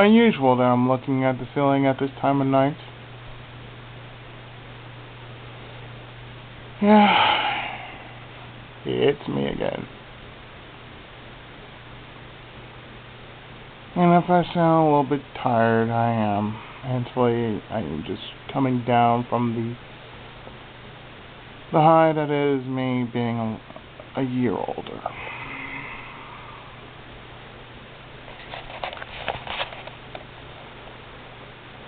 unusual that I'm looking at the ceiling at this time of night. Yeah, it's me again. And if I sound a little bit tired, I am. Mentally, I am just coming down from the high that is me being a year older.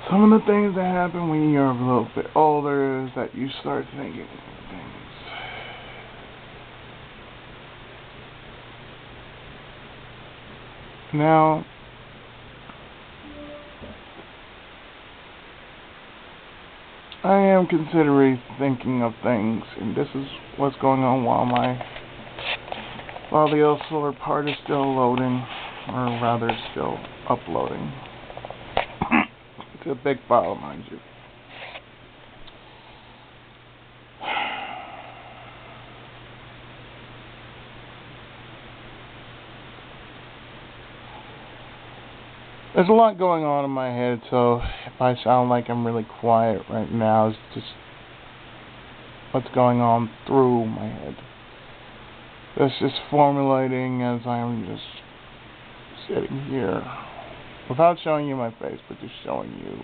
Some of the things that happen when you're a little bit older is that you start thinking things. Now, I am considering thinking of things, and this is what's going on while the old solar part is still loading, or rather still uploading. It's a big file, mind you. There's a lot going on in my head, so if I sound like I'm really quiet right now, it's just what's going on through my head. It's just formulating as I'm just sitting here, without showing you my face, but just showing you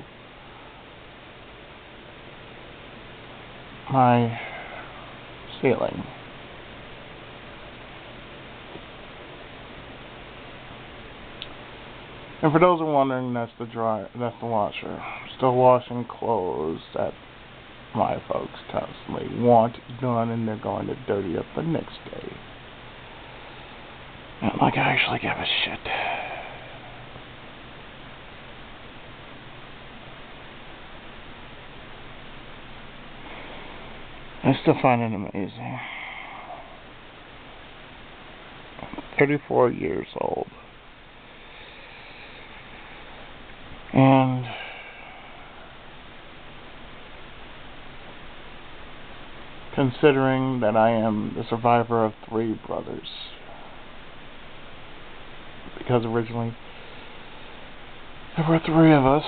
my ceiling. And for those who are wondering, that's the washer. Still washing clothes that my folks constantly want done, and they're going to dirty up the next day. Not like I actually give a shit. I still find it amazing. I'm 34 years old. And considering that I am the survivor of 3 brothers, because originally there were 3 of us,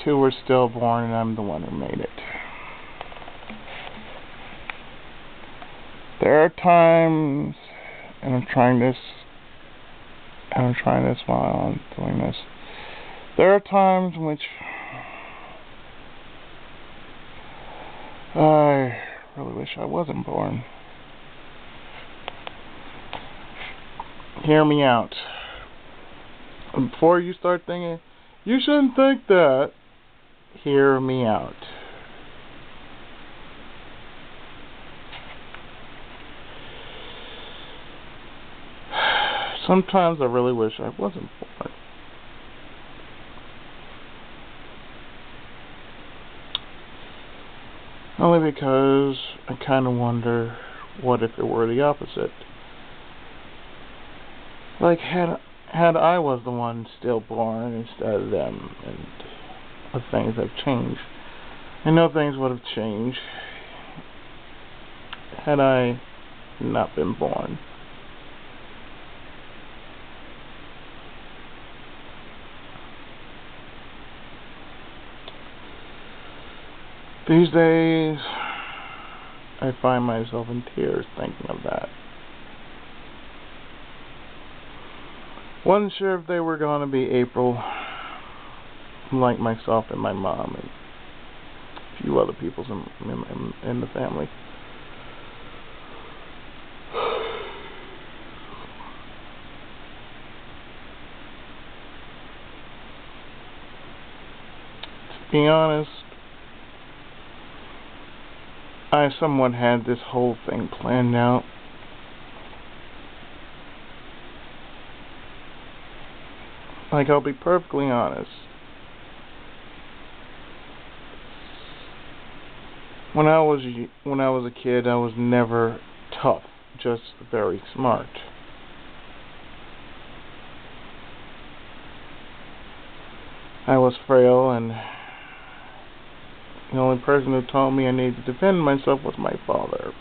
2 were stillborn, and I'm the one who made it. There are times, and I'm trying this while I'm doing this. There are times in which I really wish I wasn't born. Hear me out. Before you start thinking, you shouldn't think that, hear me out. Sometimes I really wish I wasn't born. Only because I kind of wonder, what if it were the opposite? Like, had I was the one stillborn instead of them, and the things have changed. I know things would have changed had I not been born. These days, I find myself in tears thinking of that. Wasn't sure if they were going to be April, like myself and my mom and a few other people in the family. To be honest, I somewhat had this whole thing planned out. Like, I'll be perfectly honest. When I was a kid, I was never tough, just very smart. I was frail, and the only person who told me I needed to defend myself was my father.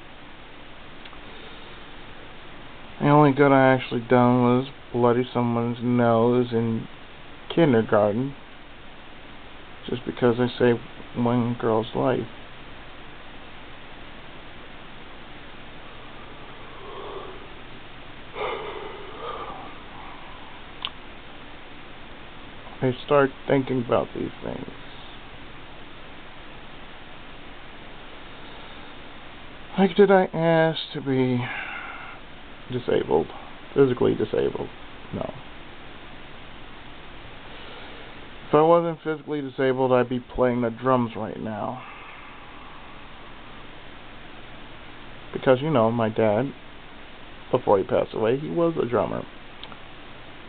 The only good I actually done was bloody someone's nose and kindergarten just because I saved one girl's life. I start thinking about these things. Like, did I ask to be disabled? Physically disabled? No. If I wasn't physically disabled, I'd be playing the drums right now. Because, you know, my dad, before he passed away, he was a drummer.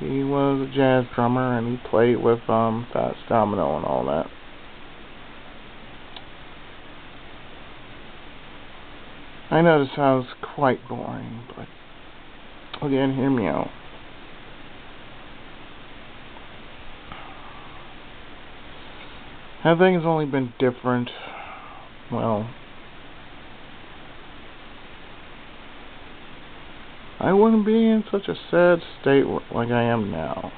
He was a jazz drummer, and he played with Fats Domino and all that. I know this sounds quite boring, but again, hear me out. Have things only been different? Well, I wouldn't be in such a sad state like I am now.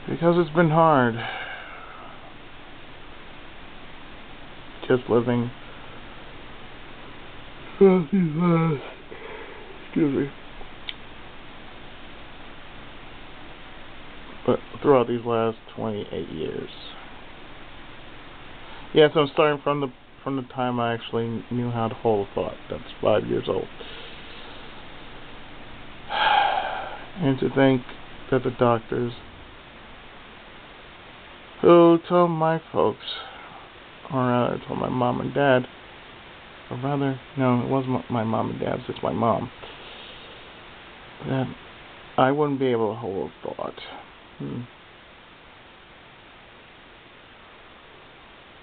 Because it's been hard. Just living. Excuse me. But throughout these last 28 years. Yes, I'm starting from the time I actually knew how to hold a thought. That's 5 years old. And to think that the doctors who told my folks, or rather told my mom and dad, or rather, no, it wasn't my mom and dad, it's my mom, that I wouldn't be able to hold a thought.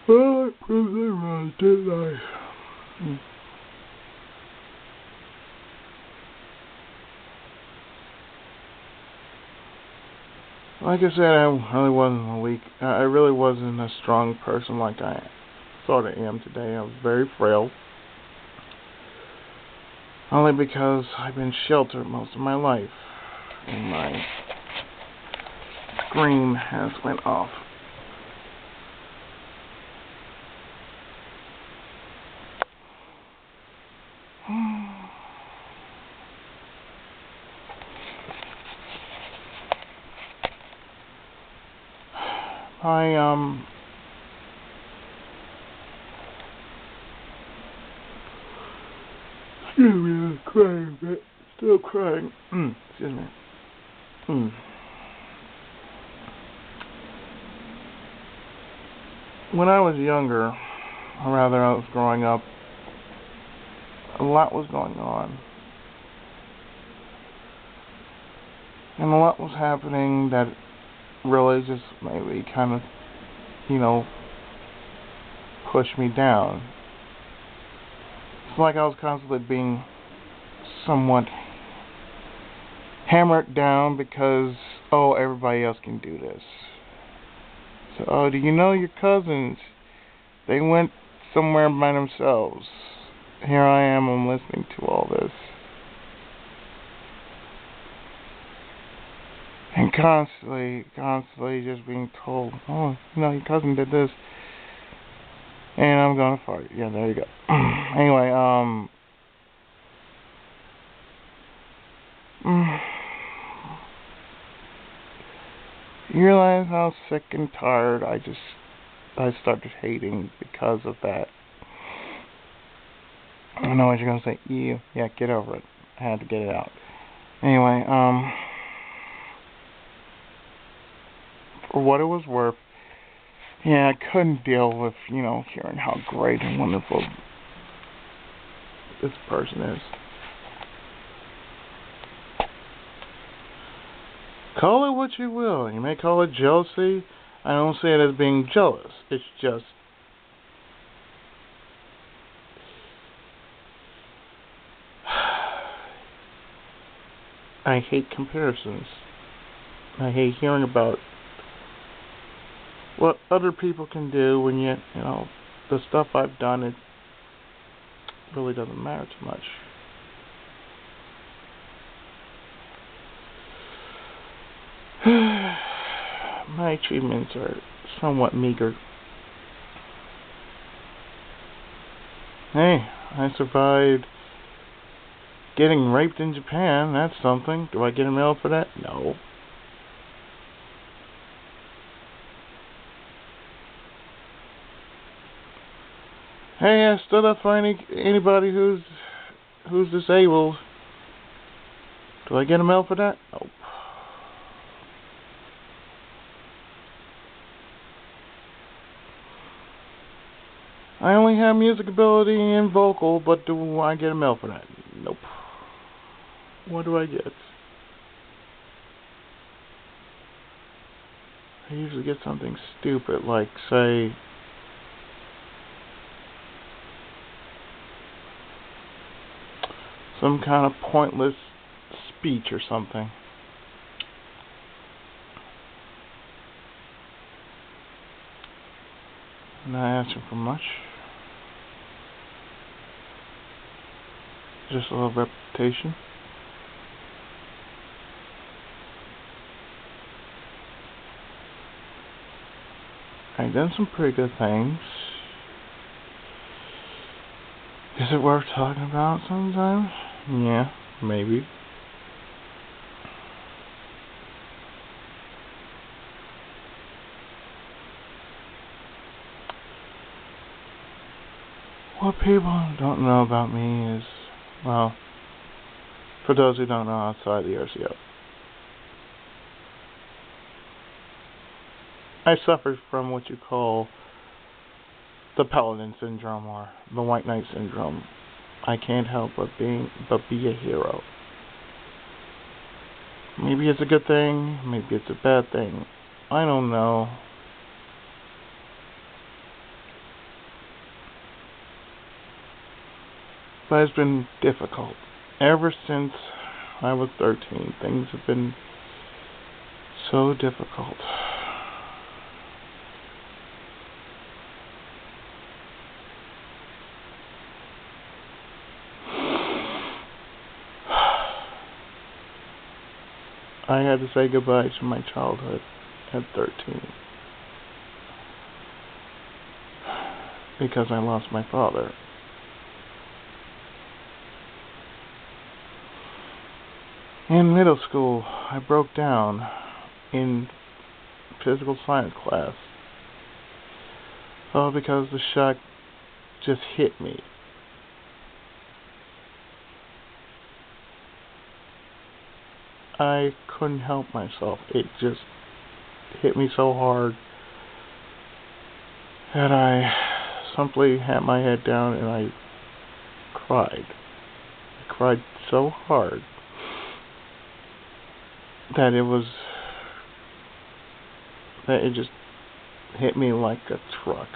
Well, I proved them wrong, didn't I? Like I said, I really wasn't a strong person like I thought I am today. I was very frail. Only because I've been sheltered most of my life. And my scream has went off. Excuse me, I'm crying, but still crying. Excuse me. When I was younger, or rather I was growing up, a lot was going on. And a lot was happening that really just maybe kind of, pushed me down. It's like I was constantly being somewhat hammered down because, everybody else can do this. So, do you know your cousins? They went somewhere by themselves. Here I am, I'm listening to all this. And constantly just being told, your cousin did this. And I'm gonna fart. Yeah, there you go. Anyway, you realize how sick and tired I started hating because of that. I know what you're gonna say. Yeah, get over it. I had to get it out. Anyway, for what it was worth, yeah, I couldn't deal with, hearing how great and wonderful this person is. Call it what you will. You may call it jealousy. I don't see it as being jealous. It's just I hate comparisons. I hate hearing about what other people can do when the stuff I've done, it really doesn't matter too much. my achievements are somewhat meager. Hey, I survived getting raped in Japan. That's something. Do I get a medal for that? No. Hey, I stood up for anybody who's disabled. Do I get a medal for that? Nope. I only have music ability and vocal, but do I get a medal for that? Nope. What do I get? I usually get something stupid, like, say, some kind of pointless speech or something. Not asking for much. Just a little reputation. I've done some pretty good things. Is it worth talking about sometimes? Yeah, maybe. What people don't know about me is, well, for those who don't know outside the RCO, I suffer from what you call the Paladin Syndrome or the White Knight Syndrome. I can't help but be a hero. Maybe it's a good thing, maybe it's a bad thing. I don't know. But it's been difficult. Ever since I was 13, things have been so difficult. I had to say goodbye to my childhood at 13 because I lost my father. In middle school, I broke down in physical science class. Oh, because the shock just hit me. I couldn't help myself. It just hit me so hard that I simply had my head down and I cried. I cried so hard that it just hit me like a truck.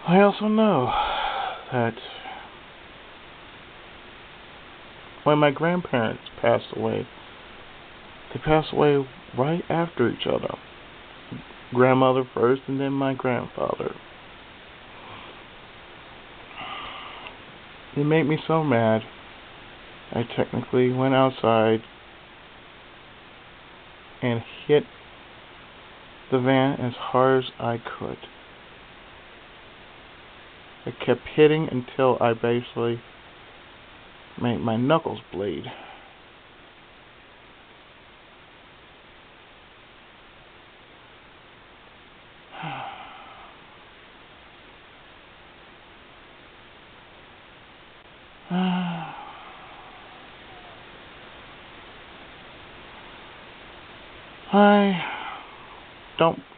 I also know that when my grandparents passed away, they passed away right after each other. Grandmother first and then my grandfather. It made me so mad. I technically went outside and hit the van as hard as I could. I kept hitting until I basically made my knuckles bleed.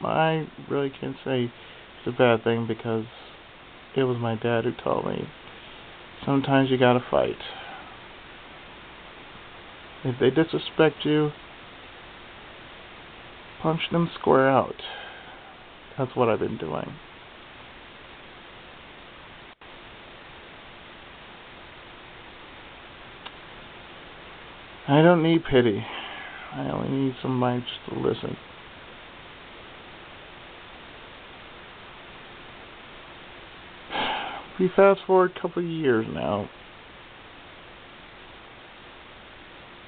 I really can't say it's a bad thing because it was my dad who told me sometimes you gotta fight. If they disrespect you, punch them square out. That's what I've been doing. I don't need pity. I only need somebody just to listen. We fast forward a couple of years now.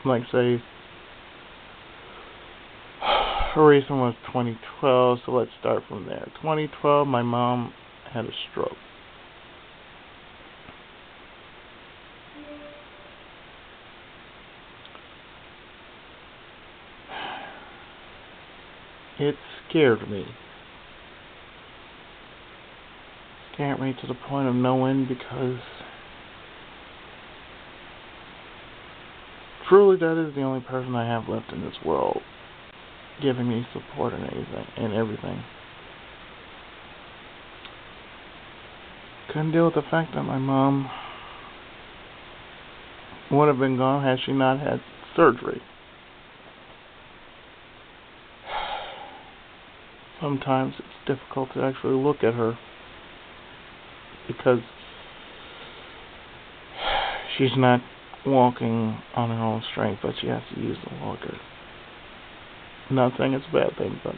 like say, her recent was 2012, so let's start from there. 2012, my mom had a stroke. It scared me. Scared me to the point of no end because truly that is the only person I have left in this world giving me support and everything. Couldn't deal with the fact that my mom would have been gone had she not had surgery. Sometimes it's difficult to actually look at her because she's not walking on her own strength, but she has to use the walker. I'm not saying it's a bad thing, but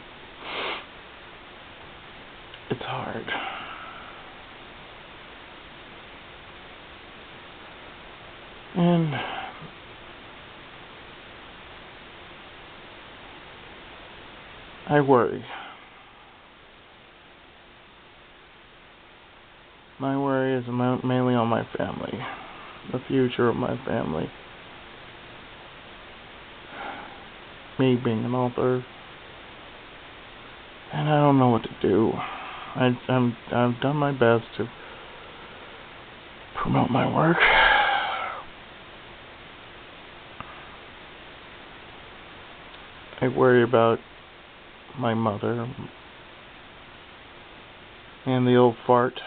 it's hard. And I worry. My worry is mainly on my family, the future of my family. Me being an author, and I don't know what to do. I've done my best to promote my work. I worry about my mother and the old fart.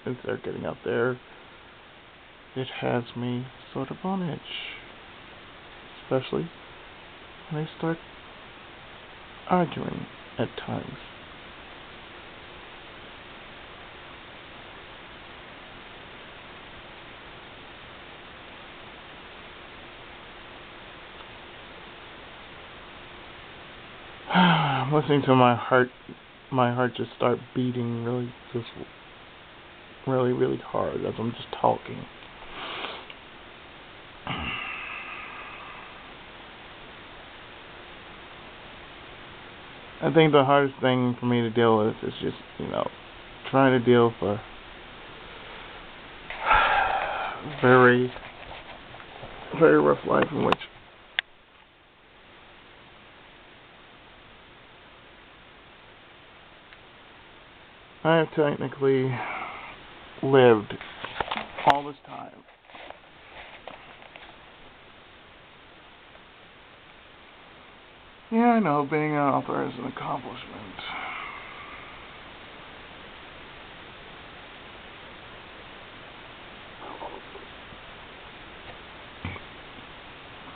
Since they're getting up there, it has me sort of on edge. Especially when they start arguing at times. I'm listening to my heart just start beating really hard as I'm just talking. I think the hardest thing for me to deal with is just, trying to deal with a very, very rough life in which I have technically lived all this time. Yeah, I know, being an author is an accomplishment.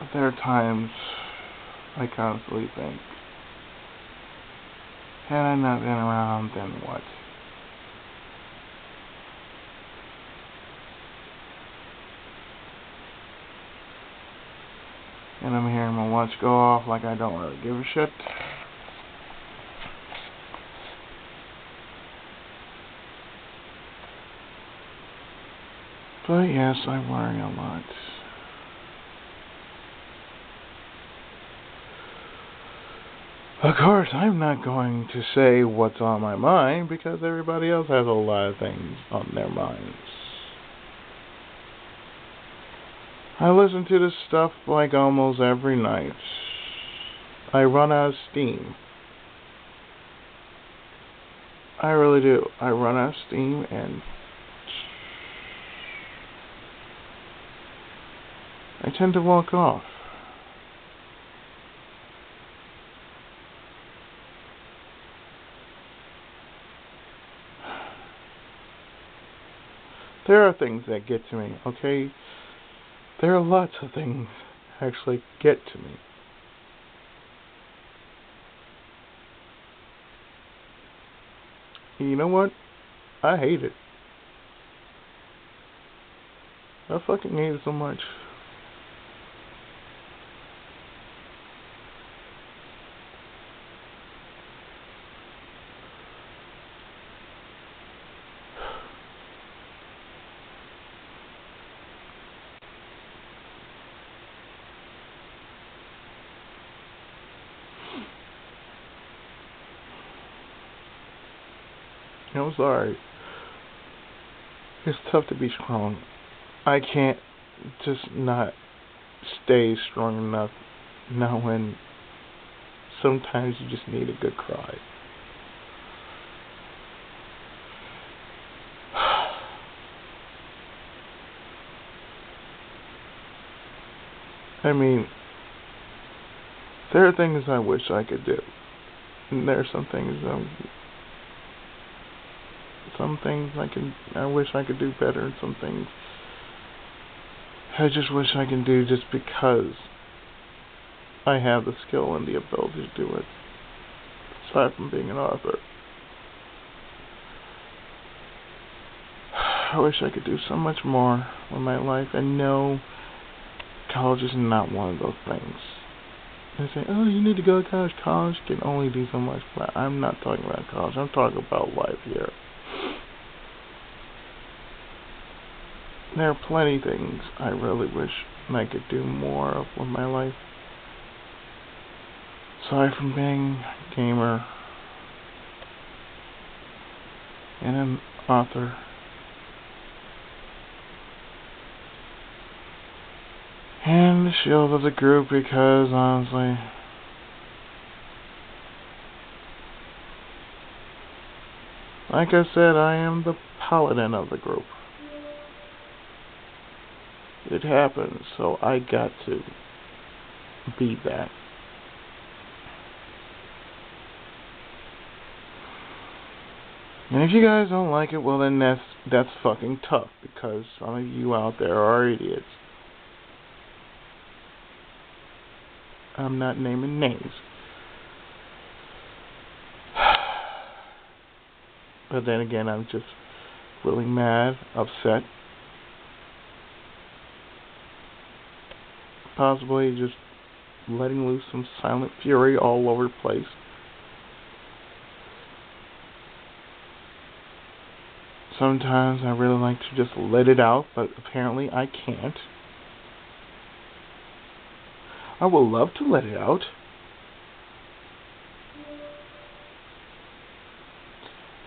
But there are times I constantly think, had I not been around, then what? And I'm hearing my watch go off like I don't really give a shit. But yes, I worry a lot. Of course, I'm not going to say what's on my mind because everybody else has a lot of things on their minds. I listen to this stuff like almost every night. I run out of steam. I really do. I run out of steam and I tend to walk off. There are things that get to me, okay? There are lots of things that actually get to me. And you know what? I hate it. I fucking hate it so much. I'm sorry. It's tough to be strong. I can't just not stay strong enough knowing sometimes you just need a good cry. I mean, there are things I wish I could do. And there are some things I wish I could do better, and some things I just wish I can do just because I have the skill and the ability to do it, aside from being an author. I wish I could do so much more with my life, and no, college is not one of those things. They say, oh, you need to go to college. College can only do so much, but I'm not talking about college. I'm talking about life here. There are plenty of things I really wish I could do more of with my life. Aside from being a gamer and an author. And the shield of the group, because honestly, like I said, I am the paladin of the group. It happened, so I got to be that. And if you guys don't like it, well then that's fucking tough, because some of you out there are idiots. I'm not naming names. But then again, I'm just really mad, upset. Possibly just letting loose some silent fury all over the place. Sometimes I really like to just let it out, but apparently I can't. I would love to let it out.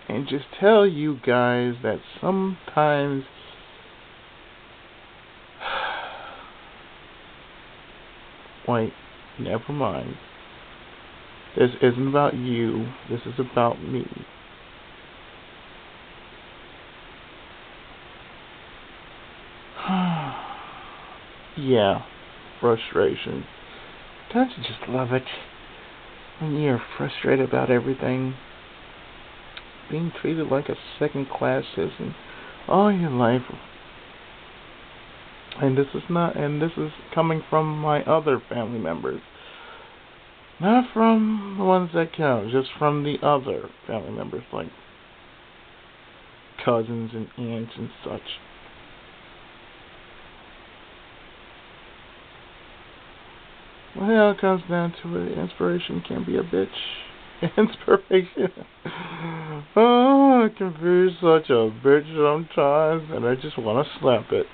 And just tell you guys that sometimes wait, never mind. This isn't about you. This is about me. Yeah, frustration. Don't you just love it when you're frustrated about everything? Being treated like a second-class citizen all your life. And this is coming from my other family members. Not from the ones that count, just from the other family members, like cousins and aunts and such. Well, yeah, it comes down to it. Inspiration can be a bitch. Inspiration. Oh, it can be such a bitch sometimes, and I just want to slap it.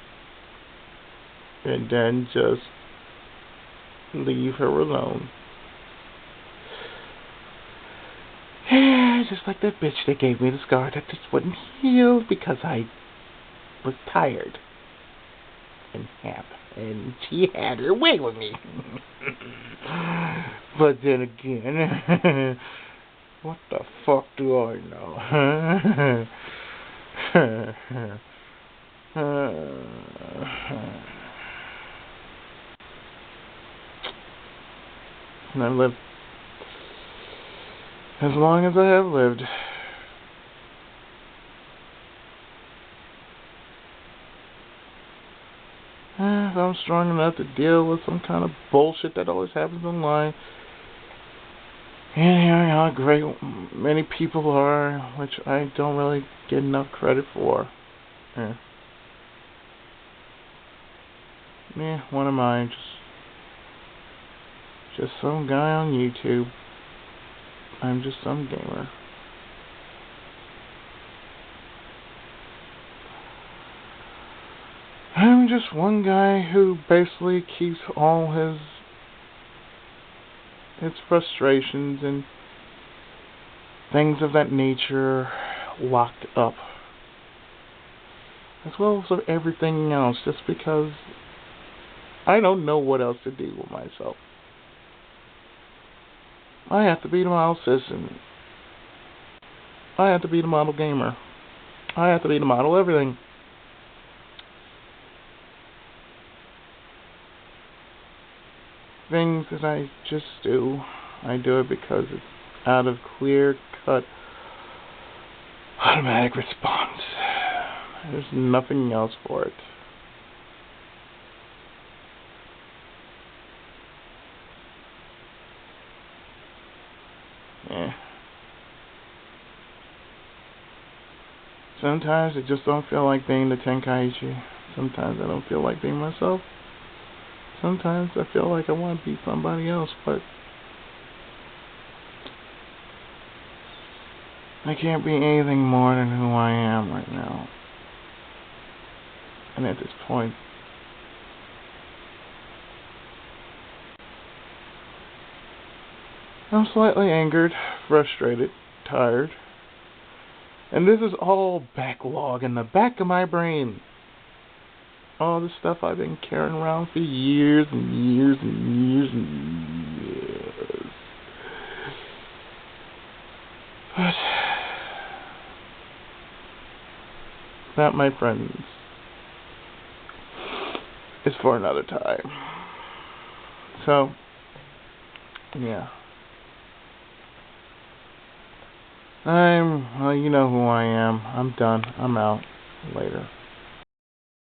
And then just leave her alone. Yeah, just like that bitch that gave me the scar that just wouldn't heal because I was tired and happy. And she had her way with me. But then again, what the fuck do I know? And I've lived as long as I have lived. If I'm strong enough to deal with some kind of bullshit that always happens online, and hearing how great many people are, which I don't really get enough credit for. What am I? Just some guy on YouTube. I'm just some gamer. I'm just one guy who basically keeps all his frustrations and things of that nature locked up. As well as everything else, just because I don't know what else to do with myself. I have to be the model citizen. I have to be the model gamer. I have to be the model everything. Things that I just do, I do it because it's out of clear-cut automatic response. There's nothing else for it. Sometimes I just don't feel like being the Tenkaichi. Sometimes I don't feel like being myself. Sometimes I feel like I want to be somebody else, but I can't be anything more than who I am right now. And at this point, I'm slightly angered, frustrated, tired. And this is all backlog in the back of my brain. All the stuff I've been carrying around for years and years and years and years. But that, my friends, is for another time. So, yeah. Well, you know who I am. I'm done. I'm out. Later.